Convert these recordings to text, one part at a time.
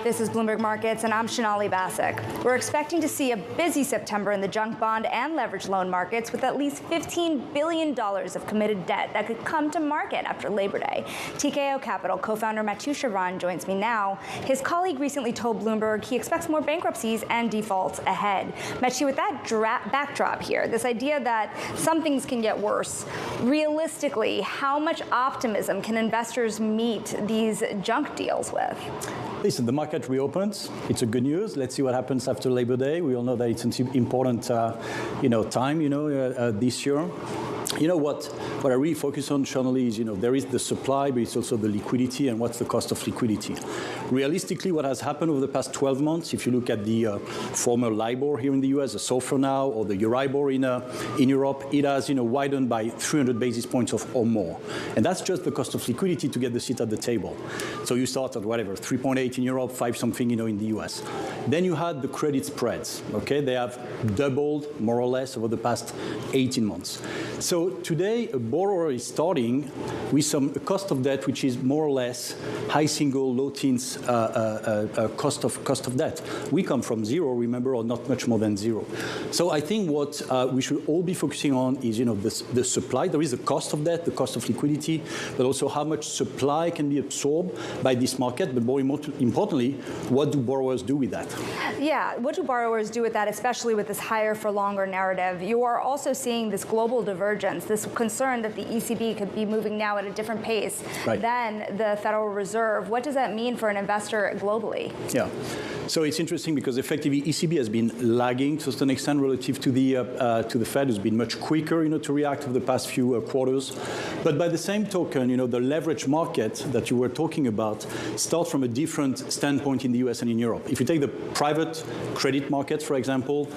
This is Bloomberg Markets, and I'm Shanali Basak. We're expecting to see a busy September in the junk bond and leveraged loan markets, with at least $15 billion of committed debt that could come to market after Labor Day. TKO Capital co-founder Mathieu Chabran joins me now. His colleague recently told Bloomberg he expects more bankruptcies and defaults ahead. Mathieu, with that backdrop here, this idea that some things can get worse, realistically, how much optimism can investors meet these junk deals with? Listen, the market reopens. It's a good news. Let's see what happens after Labor Day. We all know that it's an important, time, this year. You know what I really focus on, Shanali, is, there is the supply, but it's also the liquidity and what's the cost of liquidity. Realistically, what has happened over the past 12 months, if you look at the former LIBOR here in the US, the SOFR now, or the Euribor in Europe, it has, widened by 300 basis points or more. And that's just the cost of liquidity to get the seat at the table. So you start at whatever, 3.8 in Europe, 5 something, in the US. Then you had the credit spreads, okay? They have doubled, more or less, over the past 18 months. So today, a borrower is starting with a cost of debt which is more or less high single, low teens cost of debt. We come from zero, remember, or not much more than zero. So I think what we should all be focusing on is, the supply. There is a cost of debt, the cost of liquidity, but also how much supply can be absorbed by this market. But more importantly, what do borrowers do with that? Yeah, what do borrowers do with that, especially with this higher for longer narrative? You are also seeing this global divergence, this concern that the ECB could be moving now at a different pace than the Federal Reserve. What does that mean for an investor globally? Yeah. So it's interesting because effectively ECB has been lagging to a certain extent relative to the Fed, who's been much quicker, to react over the past few quarters. But by the same token, the leverage market that you were talking about starts from a different standpoint in the US and in Europe. If you take the private credit market, for example,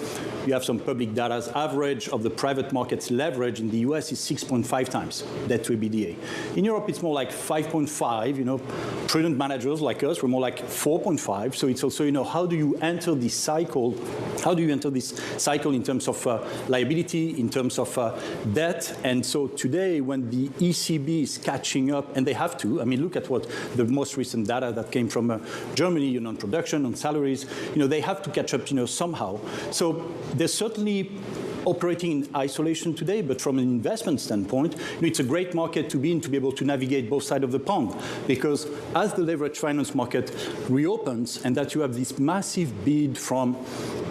you have some public data. Average of the private market's leverage in the US is 6.5 times debt to EBITDA. In Europe, it's more like 5.5. Prudent managers like us, we're more like 4.5. So it's also, how do you enter this cycle? How do you enter this cycle in terms of liability, in terms of debt? And so today, when the ECB is catching up, and they have to, look at what the most recent data that came from Germany, on production, on salaries, they have to catch up, somehow. So there's certainly operating in isolation today, but from an investment standpoint, it's a great market to be in to be able to navigate both sides of the pond. Because as the leveraged finance market reopens and that you have this massive bid from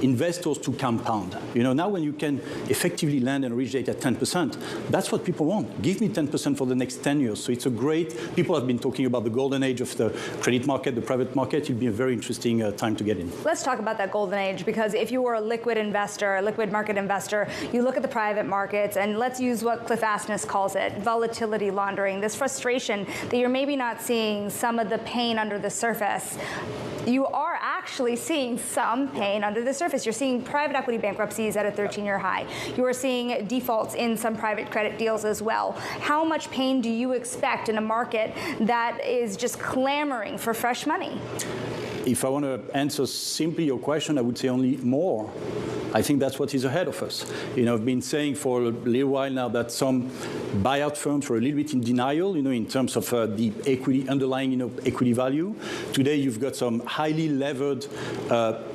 investors to compound, now when you can effectively lend and originate at 10%, that's what people want. Give me 10% for the next 10 years. So it's a great, people have been talking about the golden age of the credit market, the private market. It'll be a very interesting time to get in. Let's talk about that golden age, because if you were a liquid investor, a liquid market investor, you look at the private markets, and let's use what Cliff Asness calls it, volatility laundering, this frustration that you're maybe not seeing some of the pain under the surface. You are actually seeing some pain under the surface. You're seeing private equity bankruptcies at a 13-year high. You are seeing defaults in some private credit deals as well. How much pain do you expect in a market that is just clamoring for fresh money? If I want to answer simply your question, I would say only more. I think that's what is ahead of us. I've been saying for a little while now that some buyout firms were a little bit in denial, in terms of the equity, underlying, equity value. Today, you've got some highly levered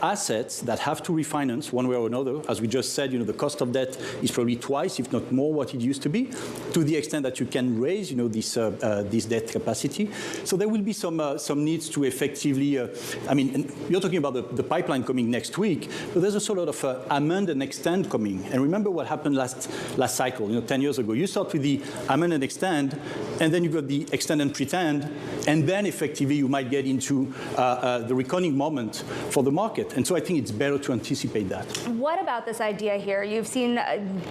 assets that have to refinance one way or another. As we just said, the cost of debt is probably twice, if not more, what it used to be, to the extent that you can raise, this debt capacity. So there will be some needs to effectively, you're talking about the pipeline coming next week, but there's also a lot of amend and extend coming. And remember what happened last cycle, 10 years ago. You start with the amend and extend, and then you got the extend and pretend, and then effectively you might get into the reckoning moment for the market. And so I think it's better to anticipate that. What about this idea here? You've seen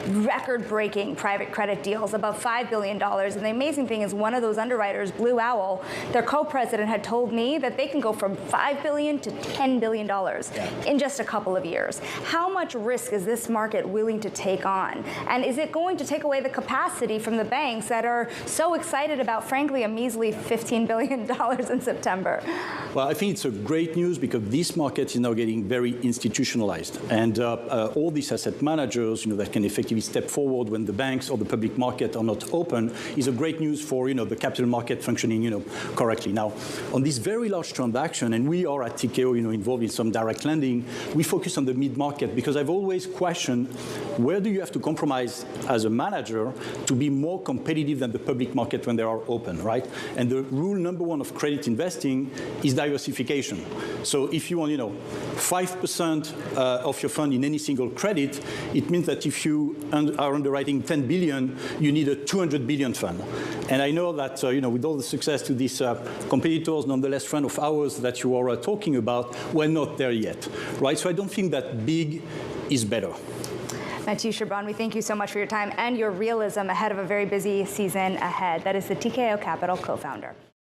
record-breaking private credit deals above $5 billion. And the amazing thing is one of those underwriters, Blue Owl, their co-president had told me that they can go from $5 billion to $10 billion in just a couple of years. How much much risk is this market willing to take on? And is it going to take away the capacity from the banks that are so excited about, frankly, a measly $15 billion in September? Well, I think it's a great news because this market is now getting very institutionalized. And all these asset managers, that can effectively step forward when the banks or the public market are not open is a great news for, the capital market functioning, correctly. Now, on this very large transaction, and we are at TKO, involved in some direct lending, we focus on the mid-market because I've always questioned where do you have to compromise as a manager to be more competitive than the public market when they are open, right? And the rule number one of credit investing is diversification. So if you want, 5% of your fund in any single credit, it means that if you are underwriting 10 billion, you need a 200 billion fund. And I know that, with all the success to these competitors, nonetheless, friend of ours that you are talking about, we're not there yet, right? So I don't think that big is better. Mathieu Chabran, we thank you so much for your time and your realism ahead of a very busy season ahead. That is the TKO Capital co-founder.